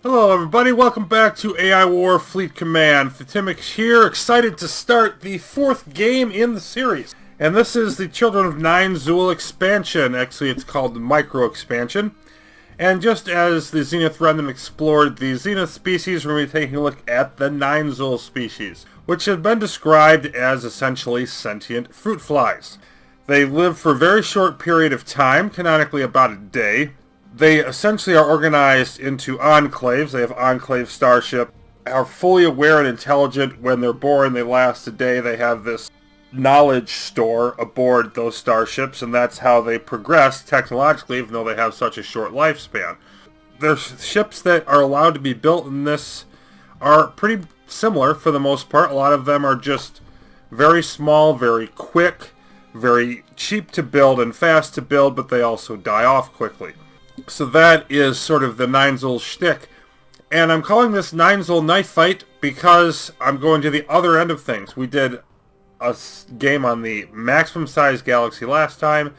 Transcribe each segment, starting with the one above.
Hello everybody, welcome back to AI War Fleet Command. Themix here, excited to start the fourth game in the series. And this is the Children of Neinzul expansion. Actually, it's called the Micro expansion. And just as the Zenith Remnant explored the Zenith species, we're going to be taking a look at the Neinzul species, which have been described as essentially sentient fruit flies. They live for a very short period of time, canonically about a day. They essentially are organized into enclaves. They have enclave starship, are fully aware and intelligent. When they're born, they last a day. They have this knowledge store aboard those starships, and that's how they progress technologically, even though they have such a short lifespan. The ships that are allowed to be built in this are pretty similar for the most part. A lot of them are just very small, very quick, very cheap to build and fast to build, but they also die off quickly. So that is sort of the Neinzul shtick. And I'm calling this Neinzul Knife Fight because I'm going to the other end of things. We did a game on the maximum size galaxy last time.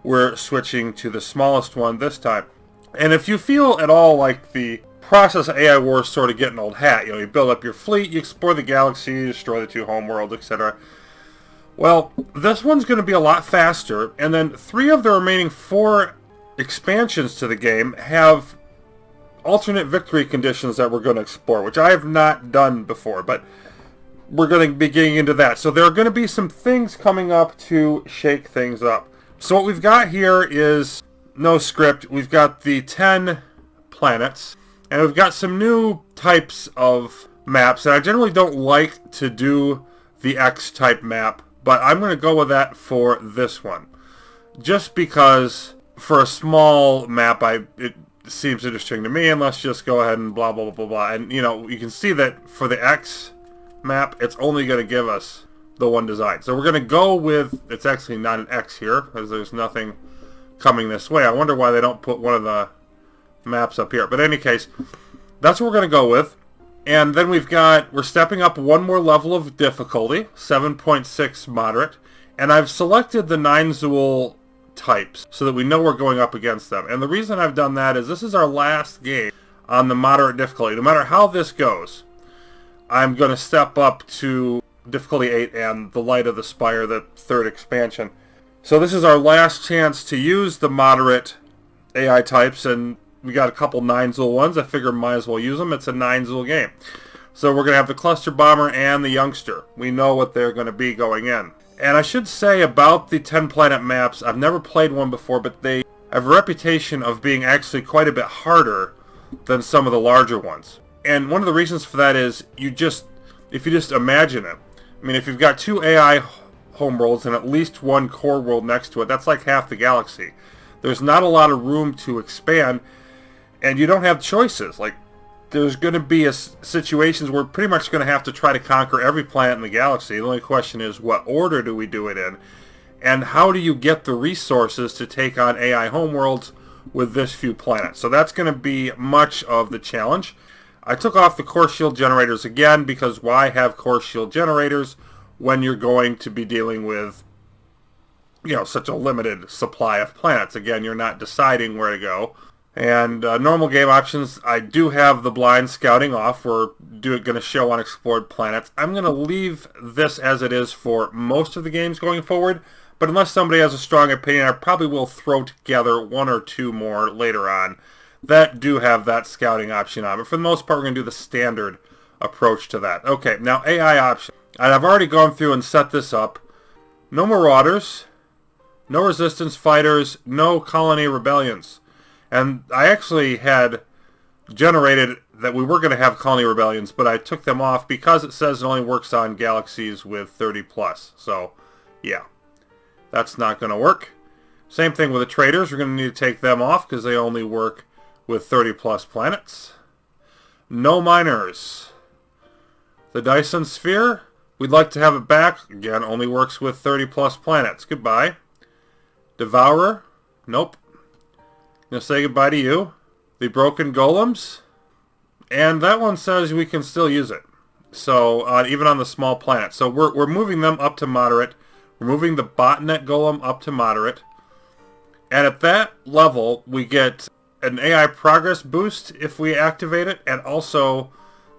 We're switching to the smallest one this time. And if you feel at all like the process of AI War is sort of getting old hat, you build up your fleet, you explore the galaxy, you destroy the two homeworlds, etc. Well, this one's going to be a lot faster, and then 3 of the remaining 4 expansions to the game have alternate victory conditions that we're going to explore, which I have not done before, but we're going to be getting into that. So there are going to be some things coming up to shake things up. So what we've got here is no script. We've got the 10 planets, and we've got some new types of maps, and I generally don't like to do the X-type map, but I'm going to go with that for this one. Just because for a small map, it seems interesting to me, and let's just go ahead and blah, blah, blah, blah. And, you can see that for the X map, it's only going to give us the one design. So we're going to go with, it's actually not an X here, because there's nothing coming this way. I wonder why they don't put one of the maps up here. But in any case, that's what we're going to go with. And then we're stepping up one more level of difficulty, 7.6 moderate. And I've selected the Neinzul types so that we know we're going up against them. And the reason I've done that is this is our last game on the moderate difficulty. No matter how this goes, I'm going to step up to difficulty 8 and the Light of the Spire, the 3rd expansion. So this is our last chance to use the moderate AI types, and we got a couple Neinzul ones. I figure might as well use them. It's a Neinzul game. So we're going to have the Cluster Bomber and the Youngster. We know what they're going to be going in. And I should say about the 10 planet maps, I've never played one before, but they have a reputation of being actually quite a bit harder than some of the larger ones. And one of the reasons for that is if you just imagine it. I mean, if you've got 2 AI homeworlds and at least 1 core world next to it, that's like half the galaxy. There's not a lot of room to expand, and you don't have choices. Like, there's going to be situations where we're pretty much going to have to try to conquer every planet in the galaxy. The only question is, what order do we do it in? And how do you get the resources to take on AI homeworlds with this few planets? So that's going to be much of the challenge. I took off the core shield generators again, because why have core shield generators when you're going to be dealing with, such a limited supply of planets? Again, you're not deciding where to go. And normal game options, I do have the blind scouting off. We're going to show unexplored planets. I'm going to leave this as it is for most of the games going forward, but unless somebody has a strong opinion, I probably will throw together 1 or 2 more later on that do have that scouting option on. But for the most part, we're going to do the standard approach to that. Okay, now AI option. And I've already gone through and set this up. No Marauders, no Resistance Fighters, no Colony Rebellions. And I actually had generated that we were going to have colony rebellions, but I took them off because it says it only works on galaxies with 30 plus. So, yeah, that's not going to work. Same thing with the traders. We're going to need to take them off because they only work with 30 plus planets. No miners. The Dyson Sphere, we'd like to have it back. Again, only works with 30 plus planets. Goodbye. Devourer, nope. Gonna say goodbye to you. The Broken Golems, and that one says we can still use it. So even on the small planet. So we're moving them up to moderate. We're moving the Botnet Golem up to moderate. And at that level, we get an AI progress boost if we activate it, and also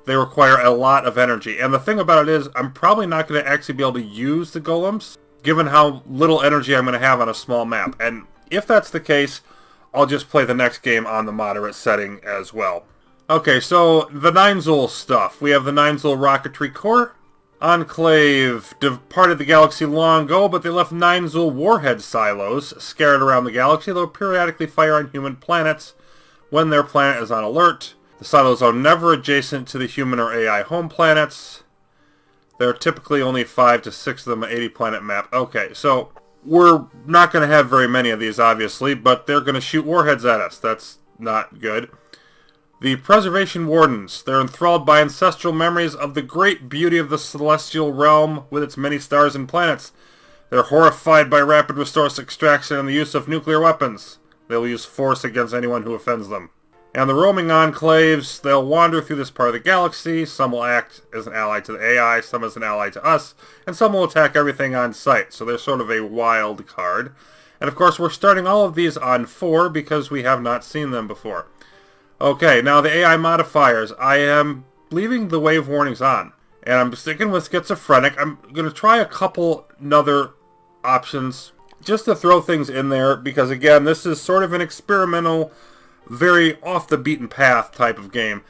they require a lot of energy. And the thing about it is, I'm probably not going to actually be able to use the golems, given how little energy I'm going to have on a small map. And if that's the case, I'll just play the next game on the moderate setting as well. Okay, so the Neinzul stuff. We have the Neinzul Rocketry Corps. Enclave departed the galaxy long ago, but they left Neinzul warhead silos scattered around the galaxy. They'll periodically fire on human planets when their planet is on alert. The silos are never adjacent to the human or AI home planets. There are typically only 5 to 6 of them, an 80-planet map. Okay, so we're not going to have very many of these, obviously, but they're going to shoot warheads at us. That's not good. The Preservation Wardens. They're enthralled by ancestral memories of the great beauty of the celestial realm with its many stars and planets. They're horrified by rapid resource extraction and the use of nuclear weapons. They'll use force against anyone who offends them. And the roaming enclaves, they'll wander through this part of the galaxy. Some will act as an ally to the AI, some as an ally to us, and some will attack everything on sight. So they're sort of a wild card. And of course, we're starting all of these on 4 because we have not seen them before. Okay, now the AI modifiers. I am leaving the wave warnings on. And I'm sticking with schizophrenic. I'm going to try a couple other options just to throw things in there. Because again, this is sort of an experimental, very off the beaten path type of game.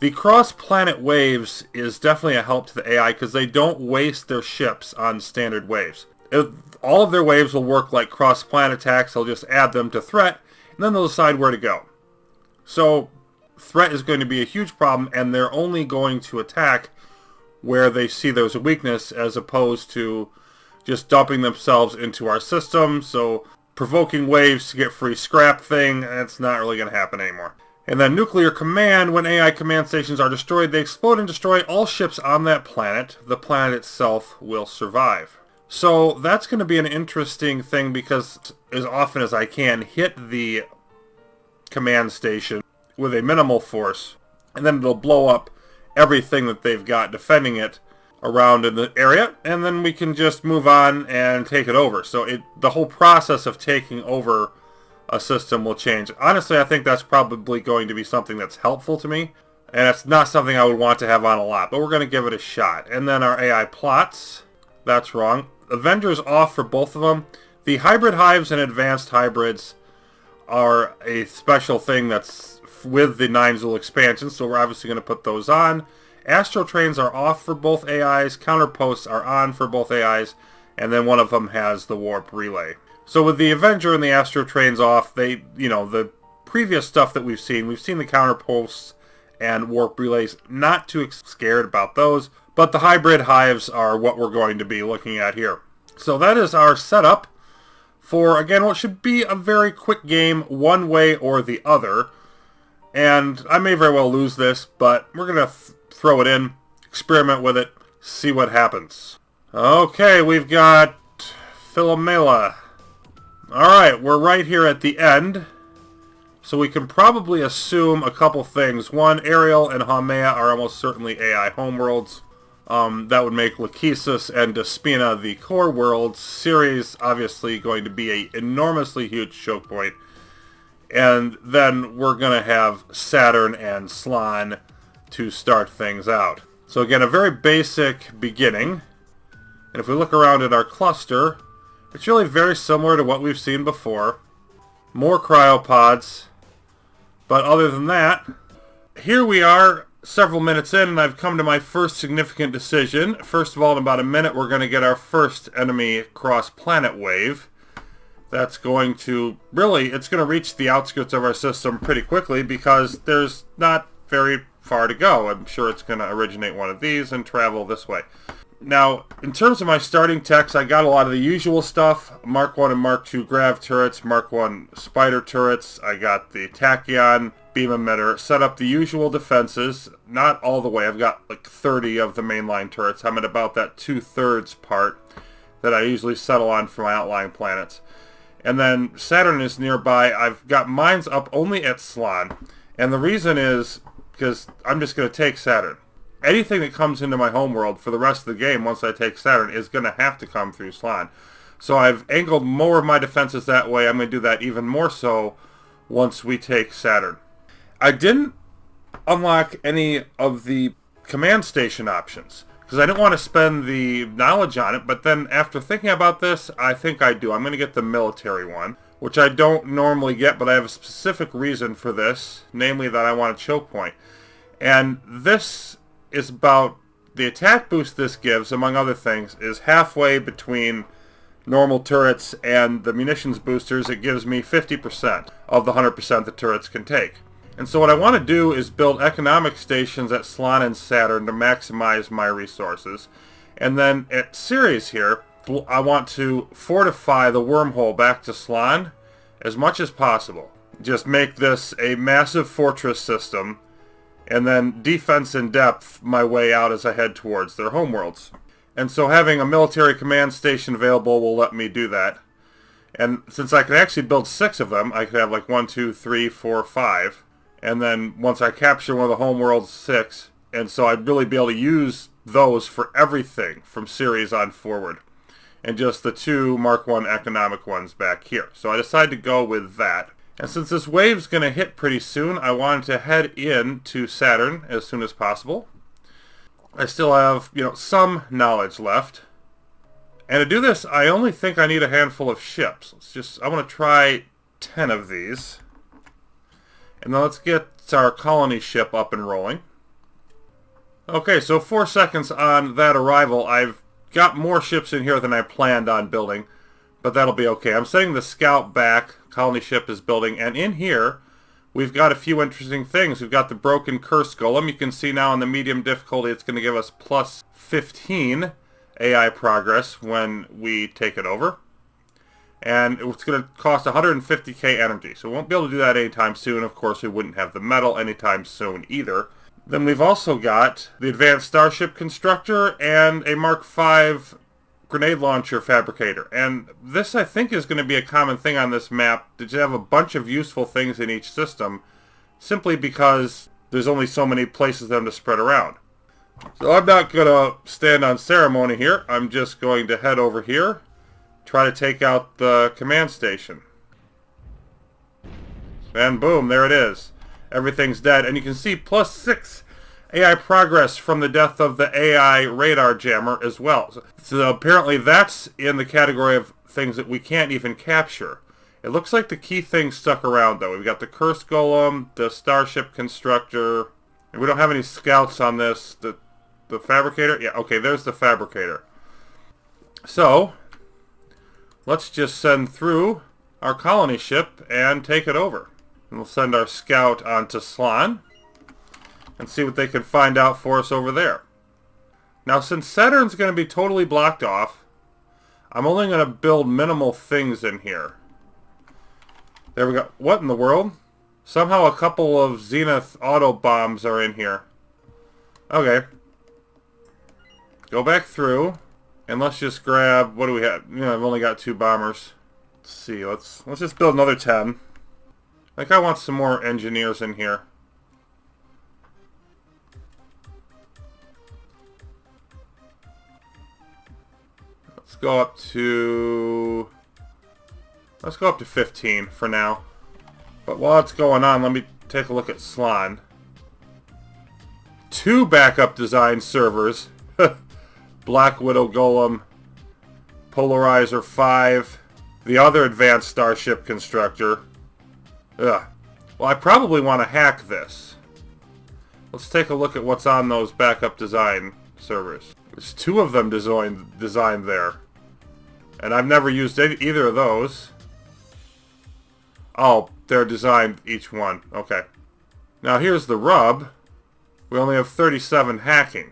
The cross-planet waves is definitely a help to the AI because they don't waste their ships on standard waves. All of their waves will work like cross-planet attacks. They'll just add them to threat, and then they'll decide where to go. So, threat is going to be a huge problem, and they're only going to attack where they see there's a weakness, as opposed to just dumping themselves into our system. So, provoking waves to get free scrap thing, that's not really going to happen anymore. And then nuclear command. When AI command stations are destroyed, they explode and destroy all ships on that planet. The planet itself will survive. So, that's going to be an interesting thing, because as often as I can, hit the command station with a minimal force, and then it'll blow up everything that they've got defending it around in the area, and then we can just move on and take it over. So the whole process of taking over a system will change. Honestly, I think that's probably going to be something that's helpful to me, and it's not something I would want to have on a lot, but we're going to give it a shot. And then our AI plots. That's wrong. Avengers off for both of them. The hybrid hives and advanced hybrids are a special thing that's with the Neinzul expansion, so we're obviously going to put those on. Astro trains are off for both AIs, counterposts are on for both AIs, and then one of them has the warp relay. So with the Avenger and the Astro trains off, the previous stuff that we've seen the counterposts and warp relays. Not too scared about those, but the hybrid hives are what we're going to be looking at here. So that is our setup for, again, what should be a very quick game, one way or the other. And I may very well lose this, but we're going to throw it in, experiment with it, see what happens. Okay, we've got Philomela. Alright, we're right here at the end. So we can probably assume a couple things. One, Ariel and Haumea are almost certainly AI homeworlds. That would make Lachesis and Despina the core worlds. Ceres obviously going to be an enormously huge choke point. And then we're going to have Saturn and Slan to start things out. So again, a very basic beginning. And if we look around at our cluster, it's really very similar to what we've seen before. More cryopods. But other than that, here we are several minutes in, and I've come to my first significant decision. First of all, in about a minute, we're going to get our first enemy cross-planet wave. That's going to, it's going to reach the outskirts of our system pretty quickly, because there's not very far to go. I'm sure it's going to originate one of these and travel this way. Now, in terms of my starting techs, I got a lot of the usual stuff. Mark 1 and Mark 2 grav turrets, Mark 1 spider turrets. I got the tachyon beam emitter. Set up the usual defenses. Not all the way. I've got like 30 of the mainline turrets. I'm at about that 2/3 part that I usually settle on for my outlying planets. And then Saturn is nearby. I've got mines up only at Slan. And the reason is because I'm just going to take Saturn. Anything that comes into my homeworld for the rest of the game once I take Saturn is going to have to come through Slan. So I've angled more of my defenses that way. I'm going to do that even more so once we take Saturn. I didn't unlock any of the command station options because I didn't want to spend the knowledge on it, but then after thinking about this, I think I do. I'm going to get the military one, which I don't normally get, but I have a specific reason for this, namely that I want a choke point. And this is about the attack boost this gives, among other things, is halfway between normal turrets and the munitions boosters. It gives me 50% of the 100% the turrets can take. And so what I want to do is build economic stations at Slon and Saturn to maximize my resources. And then at Ceres here, I want to fortify the wormhole back to Slon as much as possible. Just make this a massive fortress system, and then defense in depth my way out as I head towards their homeworlds. And so having a military command station available will let me do that. And since I could actually build 6 of them, I could have like 1, 2, 3, 4, 5. And then once I capture one of the homeworlds, 6. And so I'd really be able to use those for everything from Ceres on forward. And just the 2 Mark 1 economic ones back here. So I decided to go with that. And since this wave's going to hit pretty soon, I wanted to head in to Saturn as soon as possible. I still have, some knowledge left. And to do this, I only think I need a handful of ships. I want to try 10 of these. And then let's get our colony ship up and rolling. Okay, so 4 seconds on that arrival. I've got more ships in here than I planned on building, but that'll be okay. I'm setting the scout back. Colony ship is building, and in here we've got a few interesting things. We've got the broken curse golem. You can see now on the medium difficulty it's going to give us plus 15 AI progress when we take it over. And it's going to cost 150k energy, so we won't be able to do that anytime soon. Of course, we wouldn't have the metal anytime soon either. Then we've also got the advanced starship constructor and a Mark 5 grenade launcher fabricator. And this, I think, is going to be a common thing on this map, to have a bunch of useful things in each system, simply because there's only so many places for them to spread around. So I'm not going to stand on ceremony here. I'm just going to head over here, try to take out the command station. And boom, there it is. Everything's dead. And you can see plus 6 AI progress from the death of the AI radar jammer as well. So apparently that's in the category of things that we can't even capture. It looks like the key things stuck around, though. We've got the curse golem, the starship constructor, and we don't have any scouts on this. The fabricator? Yeah, okay, there's the fabricator. So let's just send through our colony ship and take it over. And we'll send our scout onto Slon and see what they can find out for us over there. Now, since Saturn's going to be totally blocked off, I'm only going to build minimal things in here. There we go. What in the world? Somehow a couple of Zenith auto bombs are in here. Okay. Go back through, and let's just grab, what do we have? I've only got 2 bombers. Let's see, let's just build another 10. I think I want some more engineers in here. Let's go up to 15 for now. But while it's going on, let me take a look at Slon. 2 backup design servers. Black Widow Golem, Polarizer 5, the other advanced starship constructor. Ugh. Well, I probably want to hack this. Let's take a look at what's on those backup design servers. There's 2 of them designed there. And I've never used either of those. Oh, they're designed each one. Okay. Now here's the rub. We only have 37 hacking.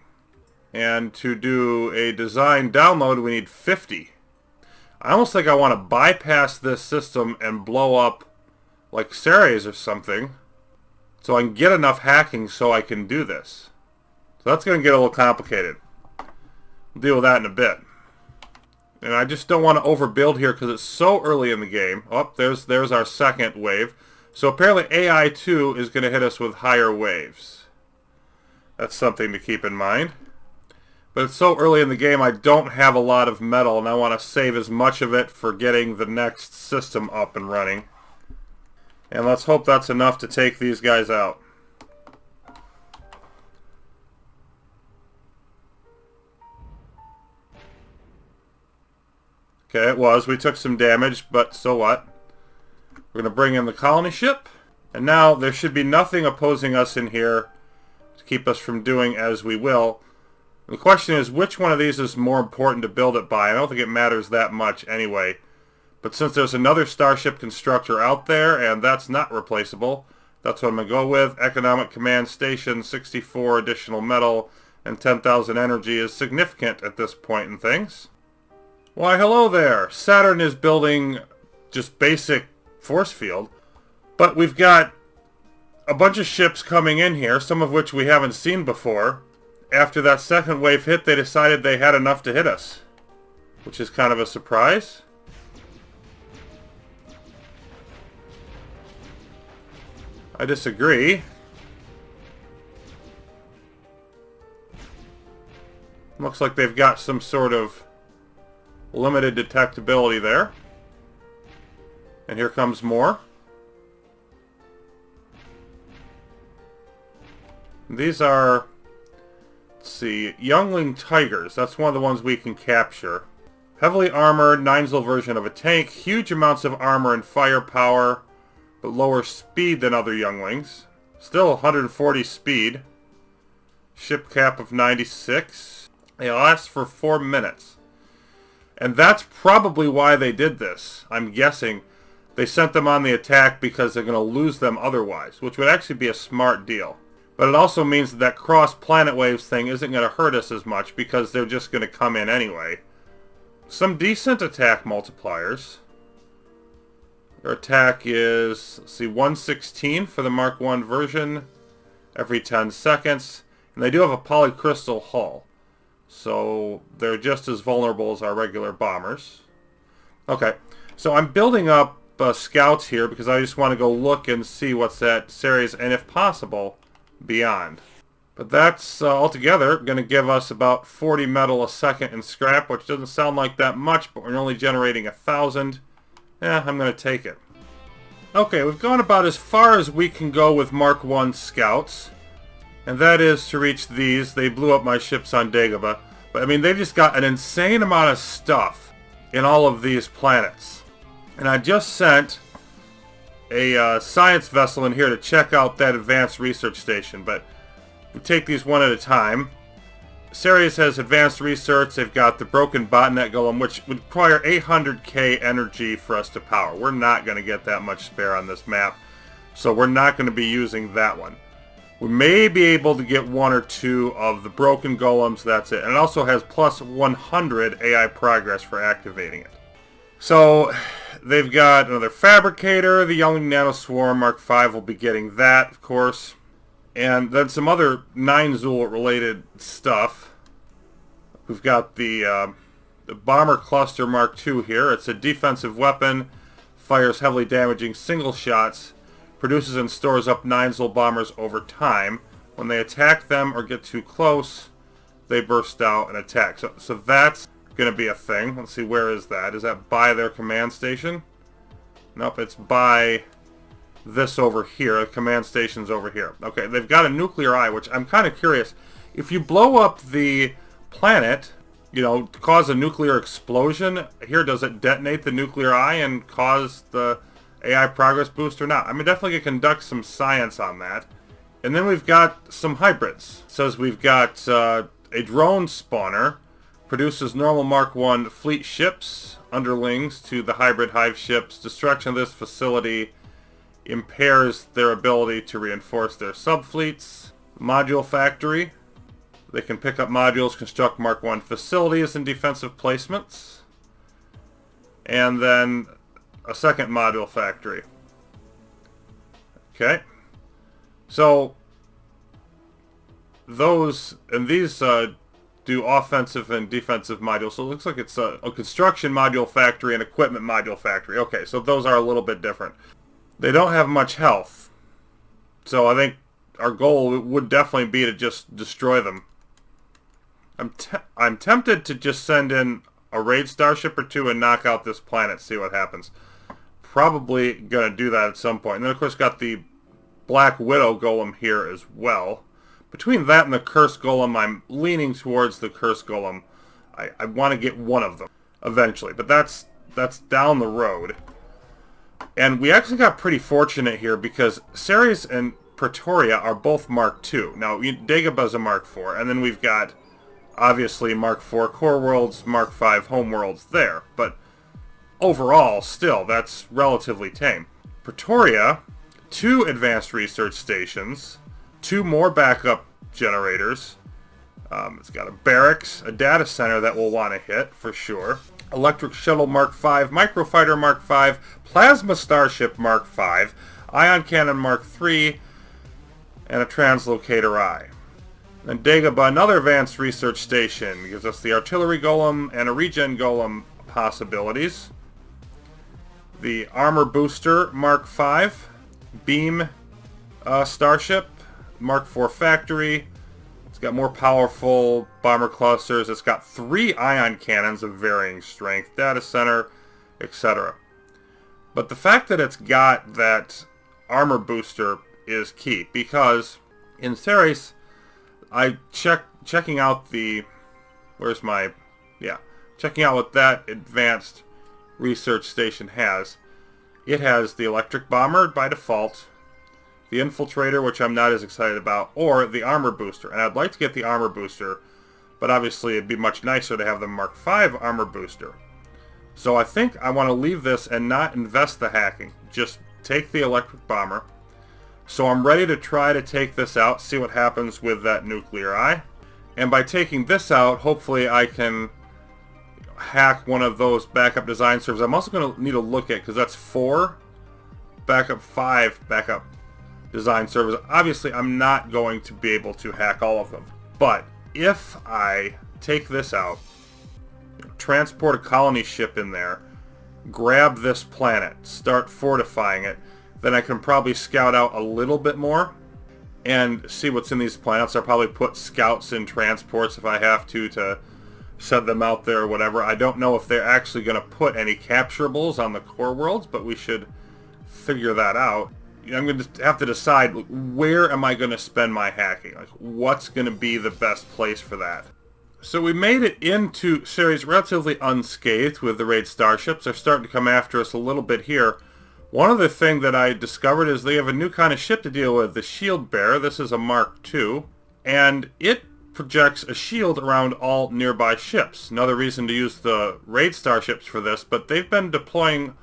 And to do a design download, we need 50. I almost think I want to bypass this system and blow up like Ceres or something, so I can get enough hacking so I can do this. So that's going to get a little complicated. We'll deal with that in a bit. And I just don't want to overbuild here because it's so early in the game. Oh, there's our second wave. So apparently AI2 is going to hit us with higher waves. That's something to keep in mind. But it's so early in the game, I don't have a lot of metal, and I want to save as much of it for getting the next system up and running. And let's hope that's enough to take these guys out. Okay, it was. We took some damage, but so what? We're going to bring in the colony ship. And now there should be nothing opposing us in here to keep us from doing as we will. The question is, which one of these is more important to build it by? I don't think it matters that much anyway. But since there's another Starship Constructor out there, and that's not replaceable, that's what I'm going to go with. Economic Command Station, 64 additional metal, and 10,000 energy is significant at this point in things. Why, hello there! Saturn is building just basic force field, but we've got a bunch of ships coming in here, some of which we haven't seen before. After that second wave hit, they decided they had enough to hit us, which is kind of a surprise. I disagree. Looks like they've got some sort of limited detectability there. And here comes more. These are, let's see, Youngling Tigers. That's one of the ones we can capture. Heavily armored Neinzul version of a tank. Huge amounts of armor and firepower, but lower speed than other Younglings. Still 140 speed. Ship cap of 96. They last for 4 minutes. And that's probably why they did this. I'm guessing they sent them on the attack because they're going to lose them otherwise, which would actually be a smart deal. But it also means that that cross-planet waves thing isn't going to hurt us as much because they're just going to come in anyway. Some decent attack multipliers. Their attack is, let's see, 116 for the Mark 1 version every 10 seconds. And they do have a polycrystal hull. So they're just as vulnerable as our regular bombers. Okay, so I'm building up scouts here because I just want to go look and see what's at Ceres and, if possible, beyond. But that's altogether going to give us about 40 metal a second in scrap, which doesn't sound like that much, but we're only generating 1,000. Yeah, I'm going to take it. Okay, we've gone about as far as we can go with Mark 1 scouts. And that is to reach these. They blew up my ships on Dagobah. But I mean, they've just got an insane amount of stuff in all of these planets. And I just sent a science vessel in here to check out that advanced research station. But we take these one at a time. Ceres has advanced research. They've got the broken botnet golem, which would require 800k energy for us to power. We're not going to get that much spare on this map. So we're not going to be using that one. We may be able to get one or two of the broken golems, that's it. And it also has plus 100 AI progress for activating it. So they've got another fabricator, the Youngling Nanoswarm Mark 5 will be getting that, of course. And then some other Neinzul related stuff. We've got the Bomber Cluster Mark 2 here. It's a defensive weapon, fires heavily damaging single shots. Produces and stores up Neinzul bombers over time. When they attack them or get too close, they burst out and attack. So that's going to be a thing. Let's see, where is that? Is that by their command station? Nope, it's by this over here. The command station's over here. Okay, they've got a nuclear eye, which I'm kind of curious. If you blow up the planet, you know, cause a nuclear explosion, here, does it detonate the nuclear eye and cause the AI progress boost or not? I'm definitely going to conduct some science on that. And then we've got some hybrids. It says we've got a drone spawner. Produces normal Mark 1 fleet ships, underlings to the hybrid hive ships. Destruction of this facility impairs their ability to reinforce their subfleets. Module factory. They can pick up modules, construct Mark 1 facilities and defensive placements. And then a second module factory. Okay. So those and these do offensive and defensive modules. So it looks like it's a construction module factory and equipment module factory. Okay, so those are a little bit different. They don't have much health. So I think our goal would definitely be to just destroy them. I'm tempted to just send in a raid starship or two and knock out this planet, see what happens. probably going to do that at some point. And then, of course, got the Black Widow Golem here as well. Between that and the Curse Golem, I'm leaning towards the Curse Golem. I want to get one of them eventually, but that's down the road. And we actually got pretty fortunate here because Ceres and Pretoria are both Mark II. Now, Dagobah's a Mark IV, and then we've got, obviously, Mark IV core worlds, Mark V home worlds there. But overall, still, that's relatively tame. Pretoria, 2 advanced research stations, 2 more backup generators. It's got a barracks, a data center that we'll want to hit, for sure. Electric Shuttle Mark V, Microfighter Mark V, Plasma Starship Mark V, Ion Cannon Mark III, and a Translocator Eye. Then Dagobah, another advanced research station, gives us the Artillery Golem and a Regen Golem possibilities. The Armor Booster Mark V, Beam Starship, Mark IV Factory. It's got more powerful bomber clusters. It's got 3 ion cannons of varying strength, data center, etc. But the fact that it's got that armor booster is key, because in Ceres, checking out what that advanced research station has. It has the electric bomber by default, the infiltrator, which I'm not as excited about, or the armor booster. And I'd like to get the armor booster, but obviously it'd be much nicer to have the Mark V armor booster. So I think I want to leave this and not invest the hacking. Just take the electric bomber. So I'm ready to try to take this out, see what happens with that nuclear eye. And by taking this out, hopefully I can hack one of those backup design servers. I'm also going to need to look at, because that's 4 backup, 5 backup design servers. Obviously, I'm not going to be able to hack all of them. But if I take this out, transport a colony ship in there, grab this planet, start fortifying it, then I can probably scout out a little bit more and see what's in these planets. I'll probably put scouts in transports if I have to send them out there or whatever. I don't know if they're actually going to put any capturables on the core worlds, but we should figure that out. I'm going to have to decide, where am I going to spend my hacking? Like, what's going to be the best place for that? So we made it into Ceres relatively unscathed with the raid starships. They're starting to come after us a little bit here. One other thing that I discovered is they have a new kind of ship to deal with, the Shield Bearer. This is a Mark II, and it projects a shield around all nearby ships. Another reason to use the raid starships for this, but they've been deploying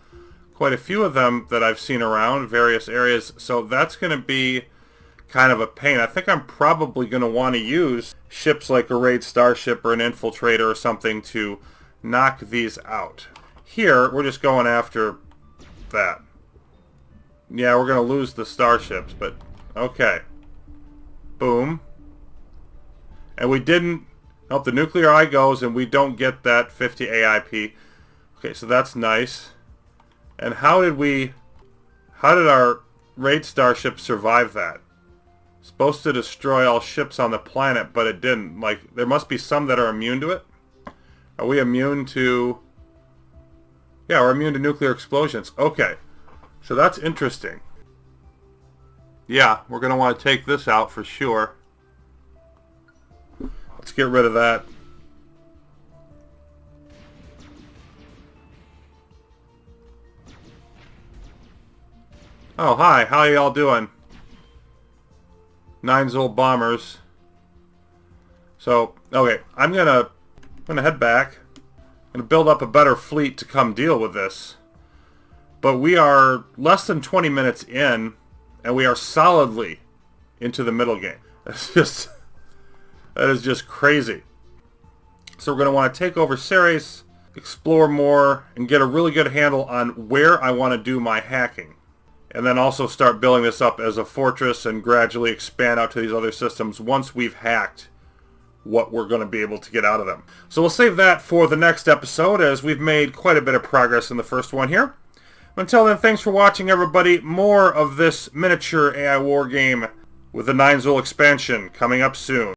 quite a few of them that I've seen around various areas, so that's going to be kind of a pain. I think I'm probably going to want to use ships like a raid starship or an infiltrator or something to knock these out. Here, we're just going after that. Yeah, we're going to lose the starships, but okay. Boom. And we didn't... Nope, the nuclear eye goes and we don't get that 50 AIP. Okay, so that's nice. And how did our raid starship survive that? Supposed to destroy all ships on the planet, but it didn't. Like, there must be some that are immune to it. Are we immune to... Yeah, we're immune to nuclear explosions. Okay. So that's interesting. Yeah, we're going to want to take this out for sure. Let's get rid of that. Oh, hi. How y'all doing? Neinzul bombers. So, okay, I'm gonna head back. I'm gonna build up a better fleet to come deal with this. But we are less than 20 minutes in, and we are solidly into the middle game. That is just crazy. So we're gonna want to take over Ceres, explore more, and get a really good handle on where I want to do my hacking. And then also start building this up as a fortress and gradually expand out to these other systems once we've hacked what we're going to be able to get out of them. So we'll save that for the next episode, as we've made quite a bit of progress in the first one here. Until then, thanks for watching, everybody. More of this miniature AI war game with the Neinzul expansion coming up soon.